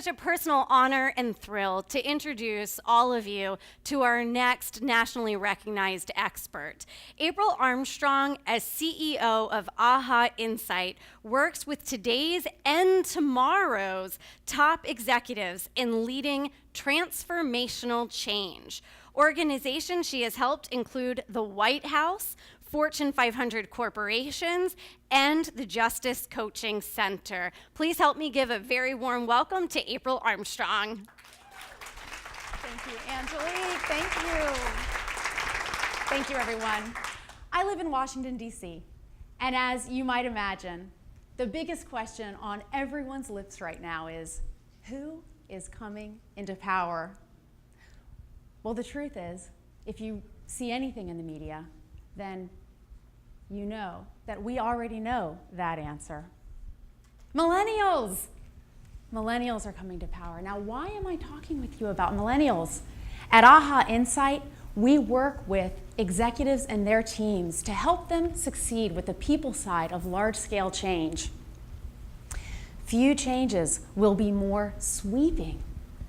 such a personal honor and thrill to introduce all of you to our next nationally recognized expert. April Armstrong, as CEO of AHA Insight, works with today's and tomorrow's top executives in leading transformational change. Organizations she has helped include the White House, Fortune 500 corporations, and the Justice Coaching Center. Please help me give a very warm welcome to April Armstrong. Thank you, Angelique. Thank you. Thank you, everyone. I live in Washington, D.C., and as you might imagine, the biggest question on everyone's lips right now is, who is coming into power? Well, the truth is, if you see anything in the media, then you know that we already know that answer. Millennials! Millennials are coming to power. Now, why am I talking with you about millennials? At AHA Insight, we work with executives and their teams to help them succeed with the people side of large-scale change. Few changes will be more sweeping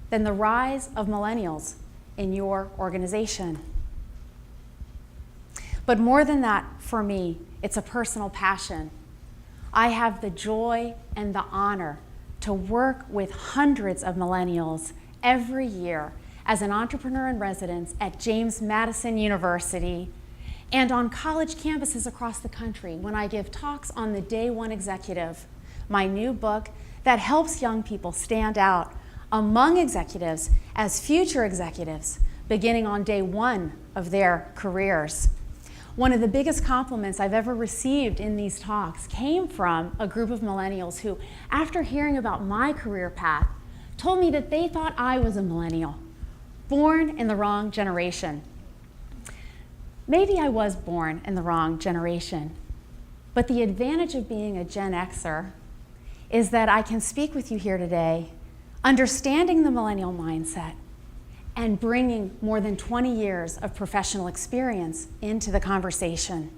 than the rise of millennials in your organization. But more than that, for me, it's a personal passion. I have the joy and the honor to work with hundreds of millennials every year as an entrepreneur in residence at James Madison University and on college campuses across the country when I give talks on the Day One Executive, my new book that helps young people stand out among executives as future executives beginning on day one of their careers. One of the biggest compliments I've ever received in these talks came from a group of millennials who, after hearing about my career path, told me that they thought I was a millennial, born in the wrong generation. Maybe I was born in the wrong generation, but the advantage of being a Gen Xer is that I can speak with you here today, understanding the millennial mindset, and bringing more than 20 years of professional experience into the conversation.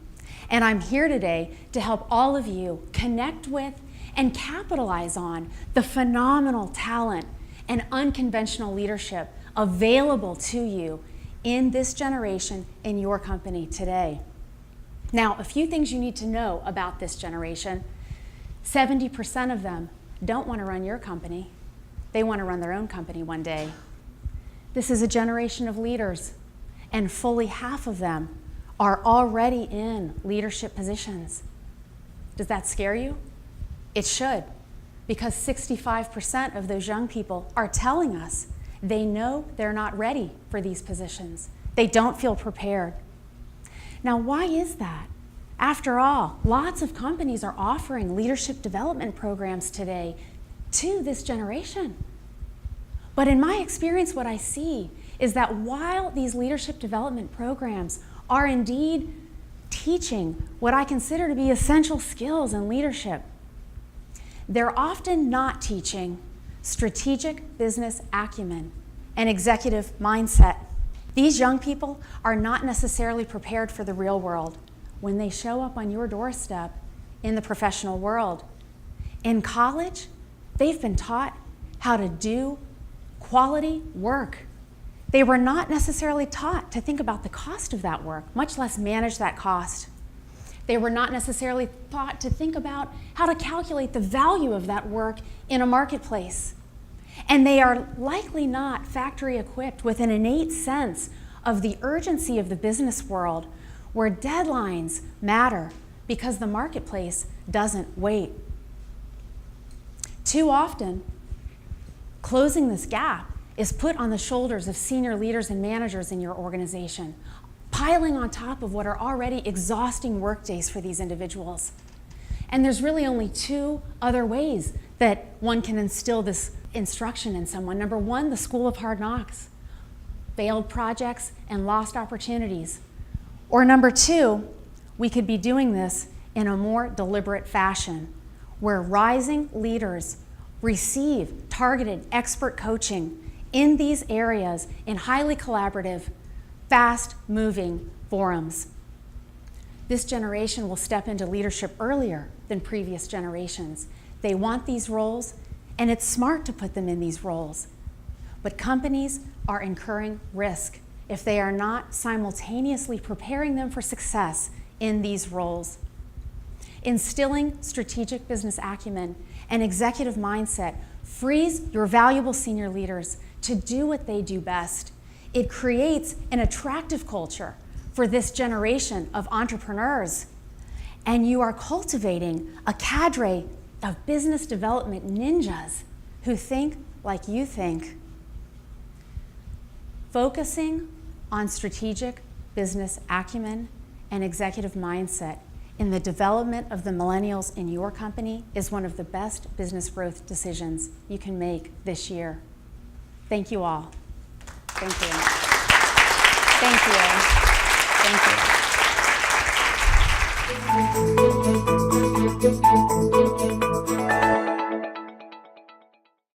And I'm here today to help all of you connect with and capitalize on the phenomenal talent and unconventional leadership available to you in this generation in your company today. Now, a few things you need to know about this generation. 70% of them don't want to run your company. They want to run their own company one day. This is a generation of leaders, and fully half of them are already in leadership positions. Does that scare you? It should, because 65% of those young people are telling us they know they're not ready for these positions. They don't feel prepared. Now, why is that? After all, lots of companies are offering leadership development programs today to this generation. But in my experience, what I see is that while these leadership development programs are indeed teaching what I consider to be essential skills in leadership, they're often not teaching strategic business acumen and executive mindset. These young people are not necessarily prepared for the real world when they show up on your doorstep in the professional world. In college, they've been taught how to do quality work. They were not necessarily taught to think about the cost of that work, much less manage that cost. They were not necessarily taught to think about how to calculate the value of that work in a marketplace. And they are likely not factory equipped with an innate sense of the urgency of the business world where deadlines matter because the marketplace doesn't wait. Too often, closing this gap is put on the shoulders of senior leaders and managers in your organization, piling on top of what are already exhausting work days for these individuals. And there's really only two other ways that one can instill this instruction in someone. Number one, the school of hard knocks, failed projects and lost opportunities. Or number two, we could be doing this in a more deliberate fashion, where rising leaders receive targeted expert coaching in these areas in highly collaborative, fast-moving forums. This generation will step into leadership earlier than previous generations. They want these roles, and it's smart to put them in these roles. But companies are incurring risk if they are not simultaneously preparing them for success in these roles. Instilling strategic business acumen and executive mindset frees your valuable senior leaders to do what they do best. It creates an attractive culture for this generation of entrepreneurs. And you are cultivating a cadre of business development ninjas who think like you think. Focusing on strategic business acumen and executive mindset in the development of the millennials in your company is one of the best business growth decisions you can make this year. Thank you all. Thank you. Thank you. Thank you.